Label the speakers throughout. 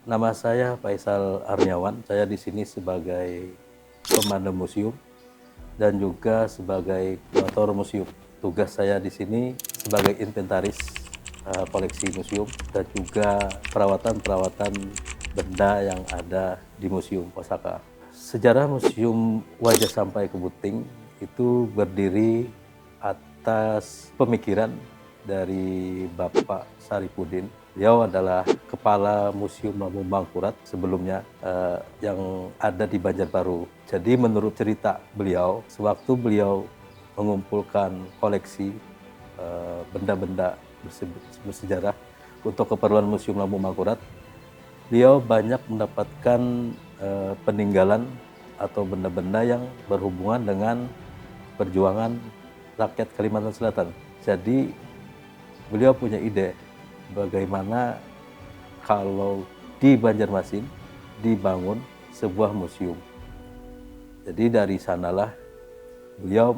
Speaker 1: Nama saya Faisal Arniawan. Saya di sini sebagai pemandu museum dan juga sebagai kurator museum. Tugas saya di sini sebagai inventaris koleksi museum dan juga perawatan-perawatan benda yang ada di Museum Osaka. Sejarah Museum Wajah Sampai Kebuting itu berdiri atas pemikiran dari Bapak Saripudin. Beliau adalah kepala Museum Lampung Mangkurat sebelumnya yang ada di Banjarbaru. Jadi menurut cerita beliau, sewaktu beliau mengumpulkan koleksi benda-benda bersejarah untuk keperluan Museum Lampung Mangkurat, beliau banyak mendapatkan peninggalan atau benda-benda yang berhubungan dengan perjuangan rakyat Kalimantan Selatan. Jadi beliau punya ide bagaimana kalau di Banjarmasin dibangun sebuah museum. Jadi dari sanalah beliau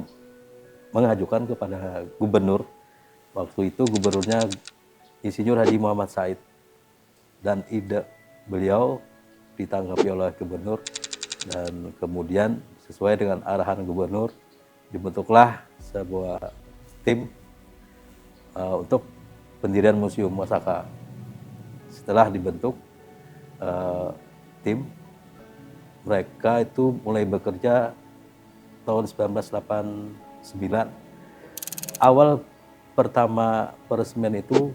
Speaker 1: mengajukan kepada gubernur, waktu itu gubernurnya Insinyur Haji Muhammad Said, dan ide beliau ditanggapi oleh gubernur, dan kemudian sesuai dengan arahan gubernur dibentuklah sebuah tim untuk pendirian Museum Osaka. Setelah dibentuk tim, mereka itu mulai bekerja tahun 1989. Awal pertama peresmian itu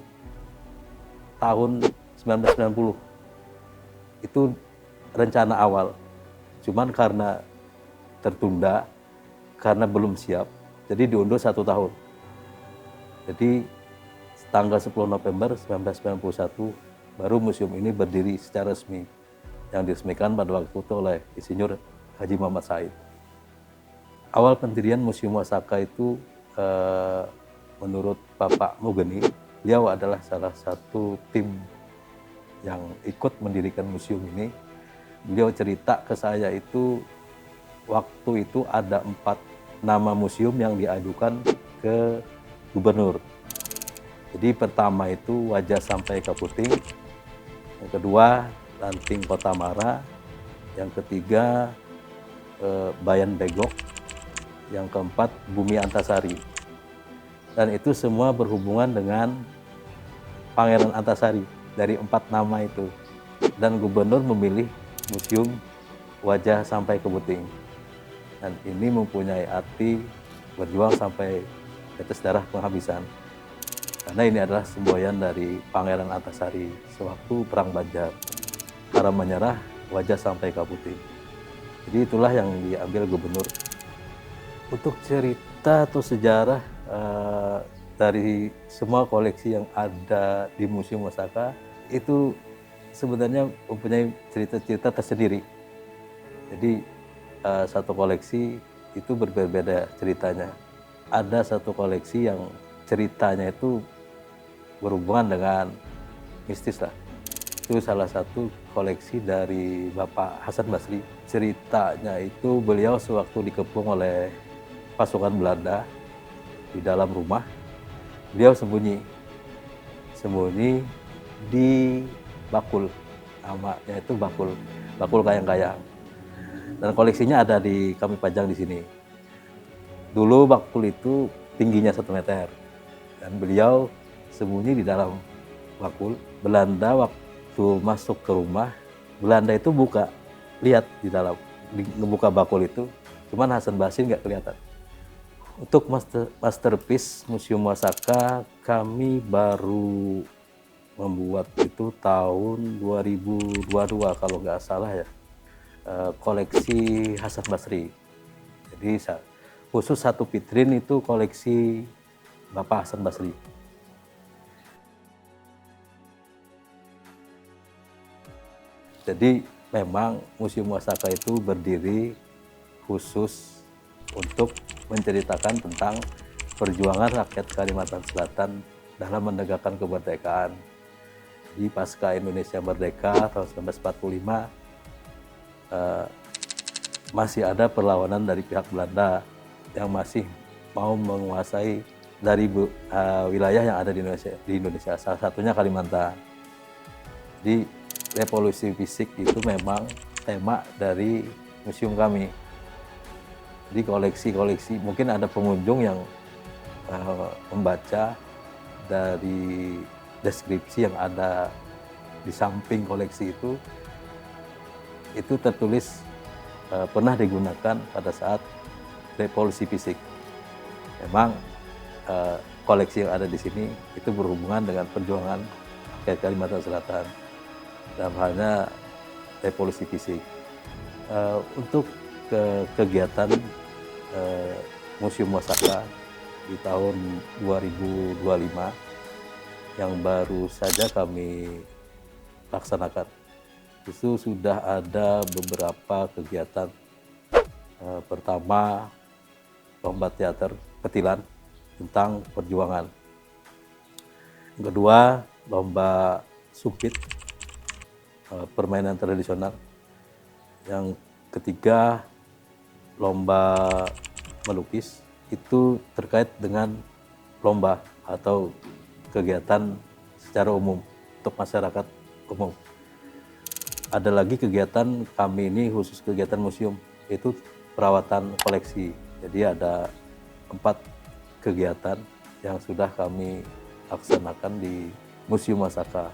Speaker 1: tahun 1990. Itu rencana awal. Cuman karena tertunda, karena belum siap, jadi diundur 1 tahun. Jadi tanggal 10 November 1991 baru museum ini berdiri secara resmi, yang diresmikan pada waktu itu oleh Insinyur Haji Muhammad Said. Awal pendirian Museum Osaka itu menurut Bapak Mugeni, beliau adalah salah satu tim yang ikut mendirikan museum ini. Beliau cerita ke saya itu, waktu itu ada 4 nama museum yang diajukan ke gubernur. Jadi pertama itu Wajah Sampai Keputing, yang kedua Lanting Kota Mara, yang ketiga Bayan Begok, yang keempat Bumi Antasari. Dan itu semua berhubungan dengan Pangeran Antasari dari 4 nama itu. Dan gubernur memilih Museum Wajah Sampai Keputing. Dan ini mempunyai arti berjuang sampai tetes darah penghabisan. Karena ini adalah semboyan dari Pangeran Antasari sewaktu Perang Banjar. Karena menyerah Wajah Sampai Keputing. Jadi itulah yang diambil gubernur. Untuk cerita atau sejarah dari semua koleksi yang ada di Museum Osaka itu sebenarnya mempunyai cerita-cerita tersendiri. Jadi satu koleksi itu berbeda ceritanya. Ada satu koleksi yang ceritanya itu berhubungan dengan mistis lah. Itu salah satu koleksi dari Bapak Hasan Basri. Ceritanya itu beliau sewaktu dikepung oleh pasukan Belanda di dalam rumah, beliau sembunyi di bakul, namanya itu bakul kayang-kayang. Dan koleksinya ada di kami pajang di sini. Dulu bakul itu tingginya 1 meter, dan beliau sembunyi di dalam bakul. Belanda waktu masuk ke rumah, Belanda itu lihat di dalam, ngebuka bakul itu, cuman Hasan Basri nggak kelihatan. Untuk masterpiece Museum Osaka, kami baru membuat itu tahun 2022 kalau nggak salah ya, koleksi Hasan Basri. Jadi khusus 1 vitrin itu koleksi Bapak Hasan Basri. Jadi memang Museum Osaka itu berdiri khusus untuk menceritakan tentang perjuangan rakyat Kalimantan Selatan dalam menegakkan kemerdekaan. Di pasca Indonesia Merdeka tahun 1945, masih ada perlawanan dari pihak Belanda yang masih mau menguasai dari wilayah yang ada di Indonesia, salah satunya Kalimantan. Jadi revolusi fisik itu memang tema dari museum kami. Jadi koleksi-koleksi, mungkin ada pengunjung yang membaca dari deskripsi yang ada di samping koleksi itu tertulis pernah digunakan pada saat revolusi fisik. Memang koleksi yang ada di sini itu berhubungan dengan perjuangan rakyat Kalimantan Selatan dalam halnya revolusi fisik. Untuk kegiatan Museum Wasaka di tahun 2025 yang baru saja kami laksanakan, itu sudah ada beberapa kegiatan. Pertama, lomba teater petilan tentang perjuangan. Yang kedua, lomba sumpit, permainan tradisional. Yang ketiga, lomba melukis, itu terkait dengan lomba atau kegiatan secara umum untuk masyarakat umum. Ada lagi kegiatan kami ini khusus kegiatan museum, yaitu perawatan koleksi. Jadi ada 4 kegiatan yang sudah kami laksanakan di Museum Wasaka.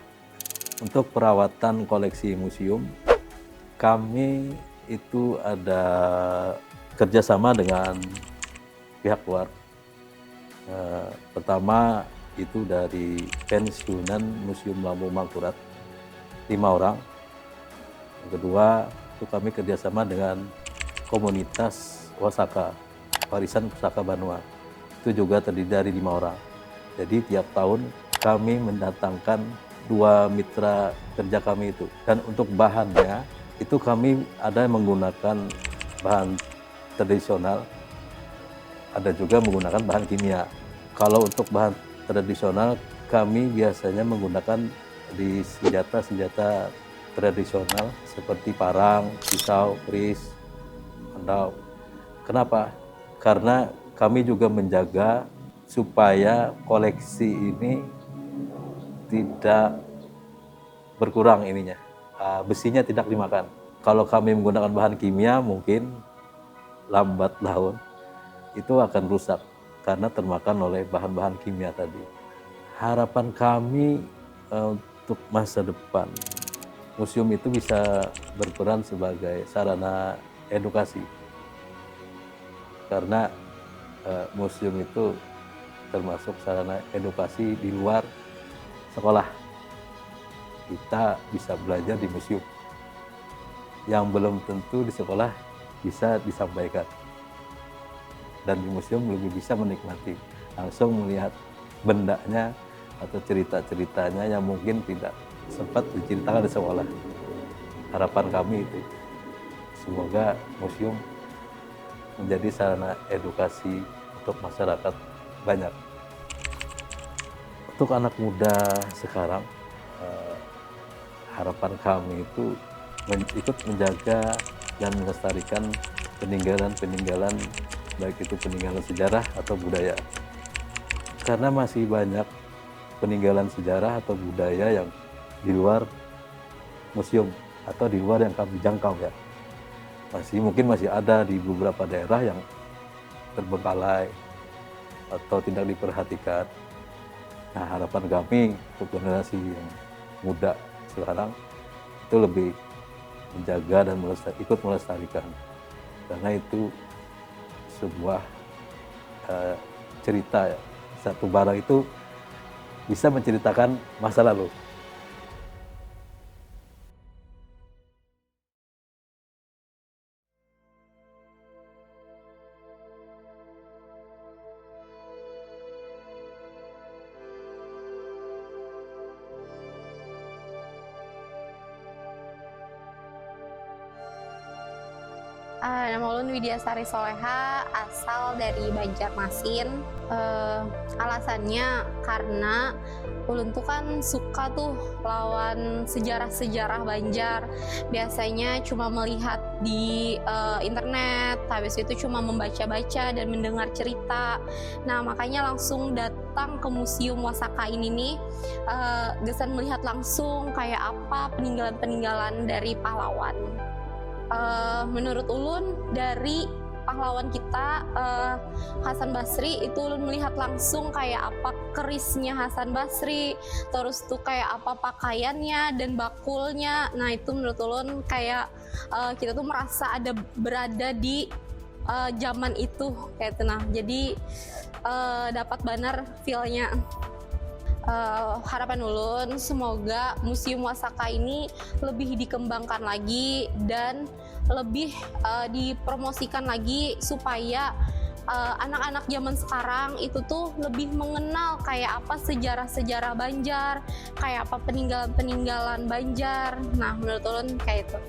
Speaker 1: Untuk perawatan koleksi museum, kami itu ada kerjasama dengan pihak luar. Pertama itu dari pensiunan Museum Lampung Mangkurat, 5 orang. Yang kedua itu kami kerjasama dengan komunitas Wasaka, Warisan Pusaka Banua. Itu juga terdiri dari 5 orang. Jadi tiap tahun kami mendatangkan 2 mitra kerja kami itu. Dan untuk bahannya itu kami ada yang menggunakan bahan tradisional, ada juga menggunakan bahan kimia. Kalau untuk bahan tradisional, kami biasanya menggunakan di senjata-senjata tradisional seperti parang, pisau, keris, andau. Kenapa? Karena kami juga menjaga supaya koleksi ini tidak berkurang ininya, besinya tidak dimakan. Kalau kami menggunakan bahan kimia mungkin lambat laun itu akan rusak karena termakan oleh bahan-bahan kimia tadi. Harapan kami untuk masa depan, museum itu bisa berperan sebagai sarana edukasi. Karena museum itu termasuk sarana edukasi di luar sekolah. Kita bisa belajar di museum yang belum tentu di sekolah bisa disampaikan, dan di museum lebih bisa menikmati, langsung melihat bendanya atau cerita-ceritanya yang mungkin tidak sempat diceritakan di sekolah. Harapan kami itu, semoga museum menjadi sarana edukasi untuk masyarakat banyak. Untuk anak muda sekarang, harapan kami itu ikut menjaga dan melestarikan peninggalan-peninggalan, baik itu peninggalan sejarah atau budaya. Karena masih banyak peninggalan sejarah atau budaya yang di luar museum atau di luar yang kami jangkau ya. Mungkin masih ada di beberapa daerah yang terbengkalai atau tidak diperhatikan. Nah, harapan kami untuk generasi yang muda sekarang itu lebih menjaga dan ikut melestarikan, karena itu sebuah cerita ya. Satu barang itu bisa menceritakan masa lalu.
Speaker 2: Nama ulun Widya Sari Soleha, asal dari Banjarmasin. Alasannya karena ulun tuh kan suka tuh lawan sejarah-sejarah Banjar. Biasanya cuma melihat di internet, habis itu cuma membaca-baca dan mendengar cerita. Nah, makanya langsung datang ke Museum Wasaka ini nih, gesan melihat langsung kayak apa peninggalan-peninggalan dari pahlawan. Menurut ulun dari pahlawan kita Hasan Basri itu ulun melihat langsung kayak apa kerisnya Hasan Basri, terus tuh kayak apa pakaiannya dan bakulnya. Nah, itu menurut ulun kayak kita tuh merasa berada di zaman itu kayak itu. Nah, jadi dapat banget feel-nya. Harapan ulun semoga Museum Wasaka ini lebih dikembangkan lagi dan lebih dipromosikan lagi supaya anak-anak zaman sekarang itu tuh lebih mengenal kayak apa sejarah-sejarah Banjar, kayak apa peninggalan-peninggalan Banjar. Nah, menurut ulun kayak itu.